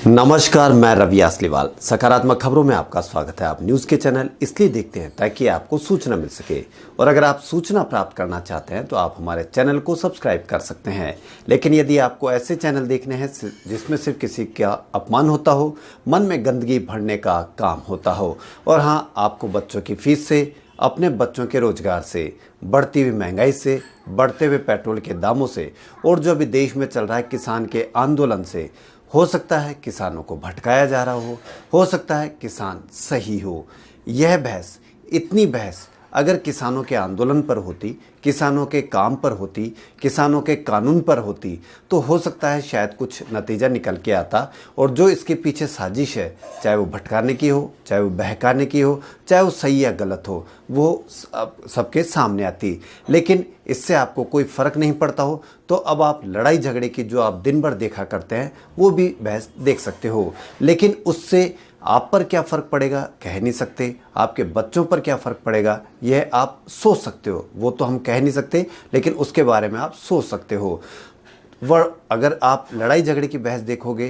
नमस्कार, मैं रवि आसलीवाल। सकारात्मक खबरों में आपका स्वागत है। आप न्यूज़ के चैनल इसलिए देखते हैं ताकि आपको सूचना मिल सके, और अगर आप सूचना प्राप्त करना चाहते हैं तो आप हमारे चैनल को सब्सक्राइब कर सकते हैं। लेकिन यदि आपको ऐसे चैनल देखने हैं जिसमें सिर्फ किसी का अपमान होता हो, मन में गंदगी भरने का काम होता हो, और हाँ, आपको बच्चों की फीस से, अपने बच्चों के रोजगार से, बढ़ती हुई महंगाई से, बढ़ते हुए पेट्रोल के दामों से, और जो अभी देश में चल रहा है किसान के आंदोलन से, हो सकता है किसानों को भटकाया जा रहा हो सकता है किसान सही हो। यह बहस, इतनी बहस अगर किसानों के आंदोलन पर होती, किसानों के काम पर होती, किसानों के कानून पर होती, तो हो सकता है शायद कुछ नतीजा निकल के आता, और जो इसके पीछे साजिश है, चाहे वो भटकाने की हो, चाहे वो बहकाने की हो, चाहे वो सही या गलत हो, वो सबके सामने आती। लेकिन इससे आपको कोई फ़र्क नहीं पड़ता हो तो अब आप लड़ाई झगड़े की जो आप दिन भर देखा करते हैं वो भी बहस देख सकते हो। लेकिन उससे आप पर क्या फ़र्क पड़ेगा कह नहीं सकते, आपके बच्चों पर क्या फ़र्क पड़ेगा यह आप सोच सकते हो। वो तो हम कह नहीं सकते, लेकिन उसके बारे में आप सोच सकते हो। वह अगर आप लड़ाई झगड़े की बहस देखोगे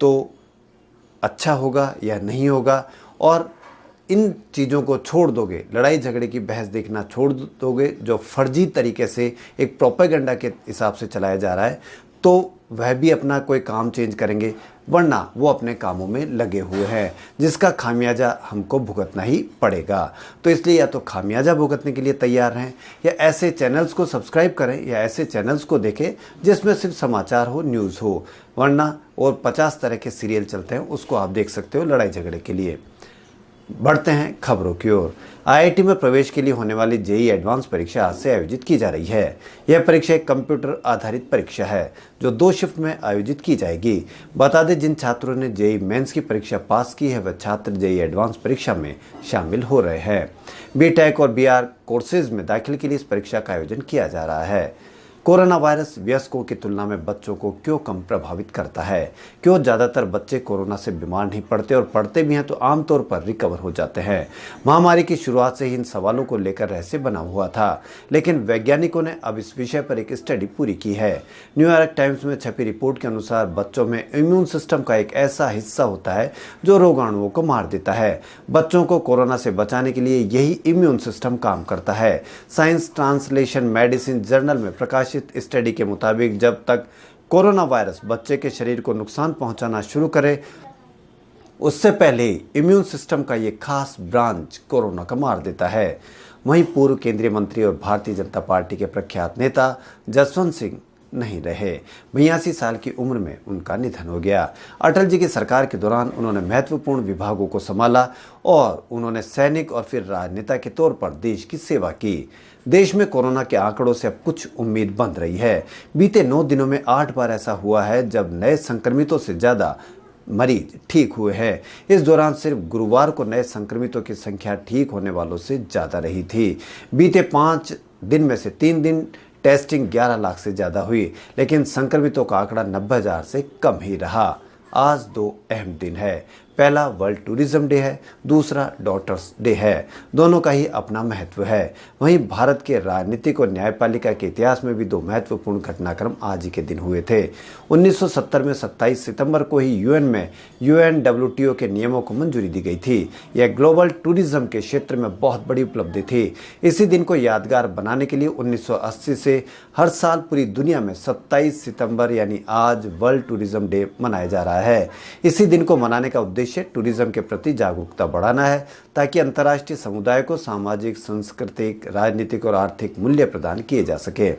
तो अच्छा होगा या नहीं होगा, और इन चीज़ों को छोड़ दोगे, लड़ाई झगड़े की बहस देखना छोड़ दोगे जो फर्जी तरीके से एक प्रोपेगेंडा के हिसाब से चलाया जा रहा है, तो वह भी अपना कोई काम चेंज करेंगे, वरना वो अपने कामों में लगे हुए हैं जिसका खामियाजा हमको भुगतना ही पड़ेगा। तो इसलिए या तो खामियाजा भुगतने के लिए तैयार हैं, या ऐसे चैनल्स को सब्सक्राइब करें, या ऐसे चैनल्स को देखें जिसमें सिर्फ समाचार हो, न्यूज़ हो, वरना और 50 तरह के सीरियल चलते हैं, उसको आप देख सकते हो लड़ाई झगड़े के लिए। बढ़ते हैं खबरों की ओर। आईआईटी में प्रवेश के लिए होने वाली जेईई एडवांस परीक्षा आज से आयोजित की जा रही है। यह परीक्षा एक कंप्यूटर आधारित परीक्षा है जो 2 शिफ्ट में आयोजित की जाएगी। बता दें, जिन छात्रों ने जेईई मेंस की परीक्षा पास की है वह छात्र जेईई एडवांस परीक्षा में शामिल हो रहे हैं। बीटेक और बीआर कोर्सेज में दाखिले के लिए इस परीक्षा का आयोजन किया जा रहा है। कोरोना वायरस वयस्कों की तुलना में बच्चों को क्यों कम प्रभावित करता है? क्यों ज़्यादातर बच्चे कोरोना से बीमार नहीं पड़ते, और पड़ते भी हैं तो आमतौर पर रिकवर हो जाते हैं? महामारी की शुरुआत से ही इन सवालों को लेकर रहस्य बना हुआ था, लेकिन वैज्ञानिकों ने अब इस विषय पर एक स्टडी पूरी की है। न्यूयॉर्क टाइम्स में छपी रिपोर्ट के अनुसार बच्चों में इम्यून सिस्टम का एक ऐसा हिस्सा होता है जो रोगाणुओं को मार देता है। बच्चों को कोरोना से बचाने के लिए यही इम्यून सिस्टम काम करता है। साइंस ट्रांसलेशन मेडिसिन जर्नल में प्रकाशित स्टडी के मुताबिक जब तक कोरोना वायरस बच्चे के शरीर को नुकसान पहुंचाना शुरू करे, उससे पहले इम्यून सिस्टम का ये खास ब्रांच कोरोना का मार देता है। वहीं पूर्व केंद्रीय मंत्री और भारतीय जनता पार्टी के प्रख्यात नेता जसवंत सिंह नहीं रहे। 82 साल की उम्र में उनका निधन हो गया। अटल जी की सरकार के दौरान उन्होंने महत्वपूर्ण विभागों को संभाला, और उन्होंने सैनिक और फिर राजनेता के तौर पर देश की सेवा की। देश में कोरोना के आंकड़ों से अब कुछ उम्मीद बंध रही है। बीते 9 दिनों में 8 बार ऐसा हुआ है जब नए संक्रमितों से ज़्यादा मरीज ठीक हुए हैं। इस दौरान सिर्फ गुरुवार को नए संक्रमितों की संख्या ठीक होने वालों से ज़्यादा रही थी। बीते 5 दिन में से 3 दिन टेस्टिंग 11 लाख से ज़्यादा हुई, लेकिन संक्रमितों का आंकड़ा 90,000 से कम ही रहा। आज 2 अहम दिन है। पहला वर्ल्ड टूरिज्म डे है, दूसरा डॉटर्स डे है। दोनों का ही अपना महत्व है। वहीं भारत के राजनीतिक और न्यायपालिका के इतिहास में भी 2 महत्वपूर्ण घटनाक्रम आज ही के दिन हुए थे। 1970 में 27 सितंबर को ही यूएन में UNWTO के नियमों को मंजूरी दी गई थी। यह ग्लोबल टूरिज्म के क्षेत्र में बहुत बड़ी उपलब्धि थी। इसी दिन को यादगार बनाने के लिए 1980 से हर साल पूरी दुनिया में 27 सितंबर यानी आज वर्ल्ड टूरिज्म डे मनाया जा रहा है। इसी दिन को मनाने का उद्देश्य टूरिज्म के प्रति जागरूकता बढ़ाना है, ताकि अंतर्राष्ट्रीय समुदाय को सामाजिक, सांस्कृतिक, राजनीतिक और आर्थिक मूल्य प्रदान किए जा सके।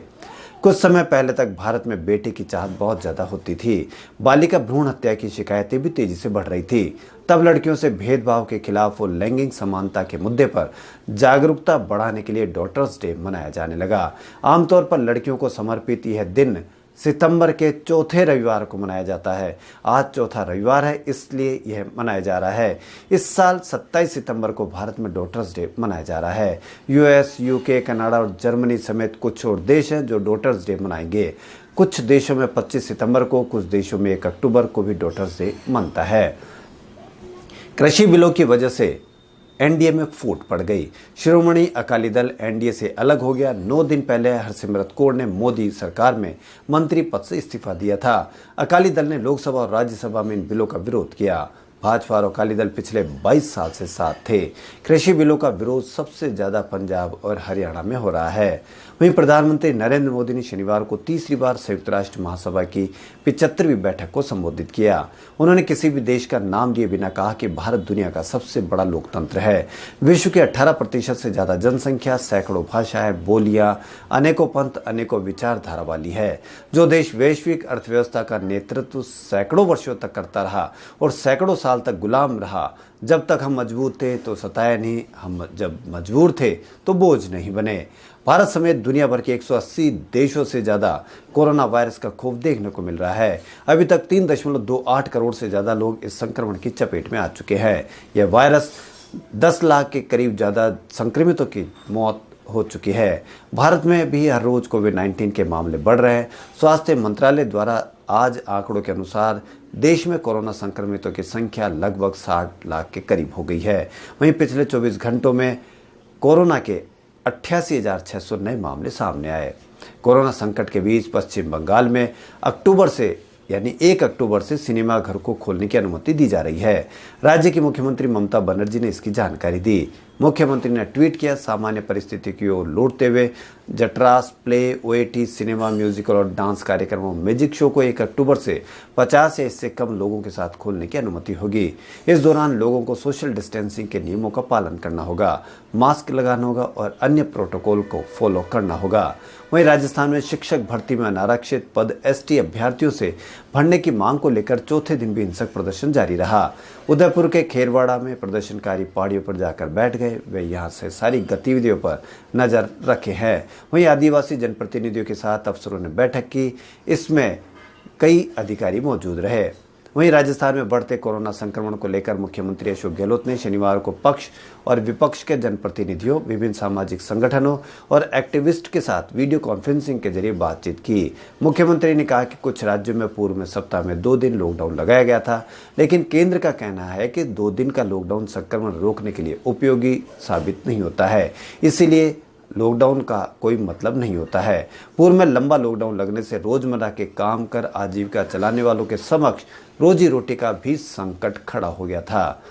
कुछ समय पहले तक भारत में बेटे की चाहत बहुत ज़्यादा होती थी। बालिका भ्रूण हत्या की शिकायतें भी तेजी से बढ़ रही थी। तब लड़कियों से भेदभाव के खिलाफ और लैंगिक समानता के मुद्दे पर जागरूकता बढ़ाने के लिए डॉटर्स डे मनाया जाने लगा। आमतौर पर लड़कियों को समर्पित यह दिन सितंबर के चौथे रविवार को मनाया जाता है। आज चौथा रविवार है, इसलिए यह मनाया जा रहा है। इस साल 27 सितंबर को भारत में डॉटर्स डे मनाया जा रहा है। यूएस, यूके, कनाडा और जर्मनी समेत कुछ और देश हैं जो डॉटर्स डे मनाएंगे। कुछ देशों में 25 सितंबर को, कुछ देशों में 1 अक्टूबर को भी डॉटर्स डे मनता है। कृषि बिलों की वजह से एनडीए में फूट पड़ गई। शिरोमणि अकाली दल एनडीए से अलग हो गया। 9 दिन पहले हरसिमरत कौर ने मोदी सरकार में मंत्री पद से इस्तीफा दिया था। अकाली दल ने लोकसभा और राज्यसभा में इन बिलों का विरोध किया। भाजपा और अकाली दल पिछले 22 साल से साथ थे। कृषि बिलों का विरोध सबसे ज्यादा पंजाब और हरियाणा में हो रहा है। वहीं प्रधानमंत्री नरेंद्र मोदी ने शनिवार को तीसरी बार संयुक्त राष्ट्र महासभा की 75वीं बैठक को संबोधित किया। उन्होंने किसी भी देश का नाम लिए बिना कहा कि भारत दुनिया का सबसे बड़ा लोकतंत्र है। विश्व की 18% से ज्यादा जनसंख्या, सैकड़ों भाषाएं, बोलियां, अनेकों पंथ, अनेकों विचारधारा वाली है। जो देश वैश्विक अर्थव्यवस्था का नेतृत्व सैकड़ों वर्षों तक करता रहा और सैकड़ों साल तक गुलाम रहा। जब तक हम मजबूत थे तो सताए नहीं, हम जब मजबूर थे तो बोझ नहीं बने। भारत समेत दुनिया भर के 180 देशों से ज़्यादा कोरोना वायरस का खौफ देखने को मिल रहा है। अभी तक 3.28 करोड़ से ज़्यादा लोग इस संक्रमण की चपेट में आ चुके हैं। यह वायरस 10 लाख के करीब ज़्यादा संक्रमितों की मौत हो चुकी है। भारत में भी हर रोज कोविड-19 के मामले बढ़ रहे हैं। स्वास्थ्य मंत्रालय द्वारा आज आंकड़ों के अनुसार देश में कोरोना संक्रमितों की संख्या लगभग 60 लाख के करीब हो गई है। वहीं पिछले 24 घंटों में कोरोना के 88,600 नए मामले सामने आए। कोरोना संकट के बीच पश्चिम बंगाल में अक्टूबर से यानी 1 अक्टूबर से सिनेमा घर को खोलने की अनुमति दी जा रही है। राज्य की मुख्यमंत्री ममता बनर्जी ने इसकी जानकारी दी। मुख्यमंत्री ने ट्वीट किया, सामान्य परिस्थिति की ओर लौटते हुए जटरास, प्ले, ओएटी, सिनेमा, म्यूजिकल और डांस कार्यक्रमों, म्यूजिक शो को 1 अक्टूबर से 50 या इससे कम लोगों के साथ खोलने की अनुमति होगी। इस दौरान लोगों को सोशल डिस्टेंसिंग के नियमों का पालन करना होगा, मास्क लगाना होगा और अन्य प्रोटोकॉल को फॉलो करना होगा। वहीं राजस्थान में शिक्षक भर्ती में अनारक्षित पद एसटी अभ्यर्थियों से भरने की मांग को लेकर चौथे दिन भी हिंसक प्रदर्शन जारी रहा। उदयपुर के खेरवाड़ा में प्रदर्शनकारी पहाड़ियों पर जाकर बैठ गए। वे यहां से सारी गतिविधियों पर नजर रखे हैं। वहीं आदिवासी जनप्रतिनिधियों के साथ अफसरों ने बैठक की। इसमें कई अधिकारी मौजूद रहे। वहीं राजस्थान में बढ़ते कोरोना संक्रमण को लेकर मुख्यमंत्री अशोक गहलोत ने शनिवार को पक्ष और विपक्ष के जनप्रतिनिधियों, विभिन्न सामाजिक संगठनों और एक्टिविस्ट के साथ वीडियो कॉन्फ्रेंसिंग के जरिए बातचीत की। मुख्यमंत्री ने कहा कि कुछ राज्यों में पूर्व में सप्ताह में 2 दिन लॉकडाउन लगाया गया था, लेकिन केंद्र का कहना है कि 2 दिन का लॉकडाउन संक्रमण रोकने के लिए उपयोगी साबित नहीं होता है, इसीलिए लॉकडाउन का कोई मतलब नहीं होता है। पूर्व में लंबा लॉकडाउन लगने से रोजमर्रा के काम कर आजीविका चलाने वालों के समक्ष रोजी रोटी का भी संकट खड़ा हो गया था।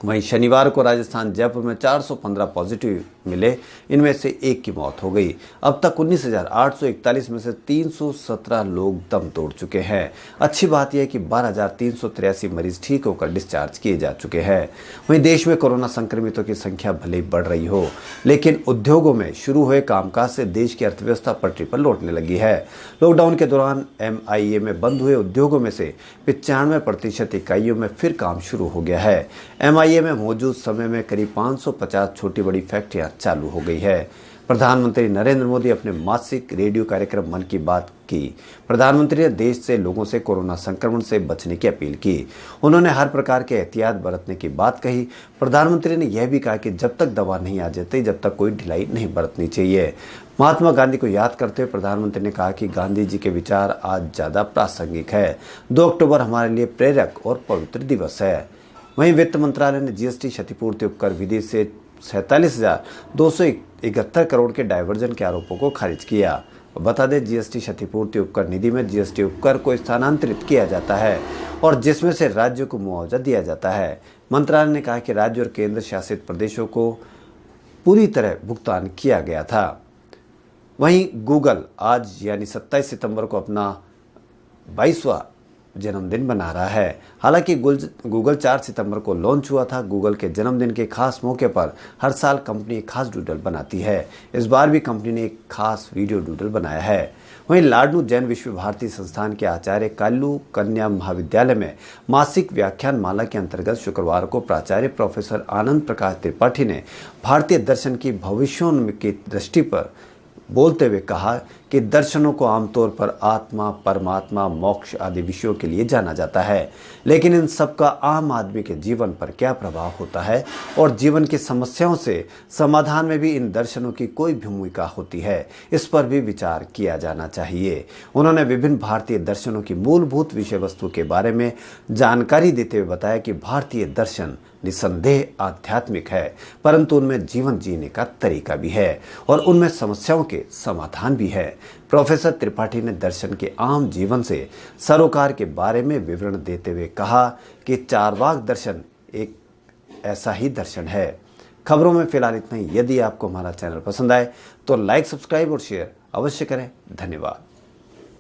वहीं शनिवार को राजस्थान जयपुर में 415 पॉजिटिव मिले, इनमें से 1 की मौत हो गई। अब तक 19,841 में से 317 लोग दम तोड़ चुके हैं। अच्छी बात यह है कि 12,383 मरीज ठीक होकर डिस्चार्ज किए जा चुके हैं। वहीं देश में कोरोना संक्रमितों की संख्या भले ही बढ़ रही हो, लेकिन उद्योगों में शुरू हुए कामकाज से देश की अर्थव्यवस्था पटरी पर लौटने लगी है। लॉकडाउन के दौरान एमआईए में बंद हुए उद्योगों में से 95% इकाइयों में फिर काम शुरू हो गया है। एमआईए में मौजूद समय में करीब 550 छोटी बड़ी फैक्ट्रियां चालू हो गई है। प्रधानमंत्री नरेंद्र मोदी अपने मासिक रेडियो कार्यक्रम मन की बात की। प्रधानमंत्री ने देश से लोगों से कोरोना संक्रमण से बचने की अपील की। उन्होंने हर प्रकार के एहतियात बरतने की बात कही। प्रधानमंत्री ने यह भी कहा कि जब तक दवा नहीं आ जाती, जब तक कोई ढिलाई नहीं बरतनी चाहिए। महात्मा गांधी को याद करते हुए प्रधानमंत्री ने कहा कि गांधी जी के विचार आज ज़्यादा प्रासंगिक है। 2 अक्टूबर हमारे लिए प्रेरक और पवित्र दिवस है। वहीं वित्त मंत्रालय ने जीएसटी क्षतिपूर्ति उपकर विधि से 47,271 करोड़ के डायवर्जन के आरोपों को खारिज किया। बता दें, जीएसटी क्षतिपूर्ति उपकर निधि में जीएसटी उपकर को स्थानांतरित किया जाता है और जिसमें से राज्यों को मुआवजा दिया जाता है। मंत्रालय ने कहा कि राज्य और केंद्र शासित प्रदेशों को पूरी तरह भुगतान किया गया था। वहीं गूगल आज यानी 27 सितंबर को अपना 22वां जन्मदिन मना रहा है। हालांकि गूगल 4 सितंबर को लॉन्च हुआ था। गूगल के जन्मदिन के खास मौके पर हर साल कंपनी एक खास डूडल बनाती है। इस बार भी कंपनी ने एक खास वीडियो डूडल बनाया है। वहीं लाडनू जैन विश्व भारती संस्थान के आचार्य काल्लू कन्या महाविद्यालय में मासिक व्याख्यान माला के अंतर्गत शुक्रवार को प्राचार्य प्रोफेसर आनंद प्रकाश त्रिपाठी ने भारतीय दर्शन की भविष्योन्मुखी दृष्टि पर बोलते हुए कहा कि दर्शनों को आमतौर पर आत्मा, परमात्मा, मोक्ष आदि विषयों के लिए जाना जाता है, लेकिन इन सब का आम आदमी के जीवन पर क्या प्रभाव होता है और जीवन की समस्याओं से समाधान में भी इन दर्शनों की कोई भूमिका होती है, इस पर भी विचार किया जाना चाहिए। उन्होंने विभिन्न भारतीय दर्शनों की मूलभूत विषय वस्तु के बारे में जानकारी देते हुए बताया कि भारतीय दर्शन निसंदेह आध्यात्मिक है, परंतु उनमें जीवन जीने का तरीका भी है और उनमें समस्याओं के समाधान भी है। प्रोफेसर त्रिपाठी ने दर्शन के आम जीवन से सरोकार के बारे में विवरण देते हुए कहा कि चारवाक दर्शन एक ऐसा ही दर्शन है। खबरों में फिलहाल इतना ही। यदि आपको हमारा चैनल पसंद आए तो लाइक, सब्सक्राइब और शेयर अवश्य करें। धन्यवाद।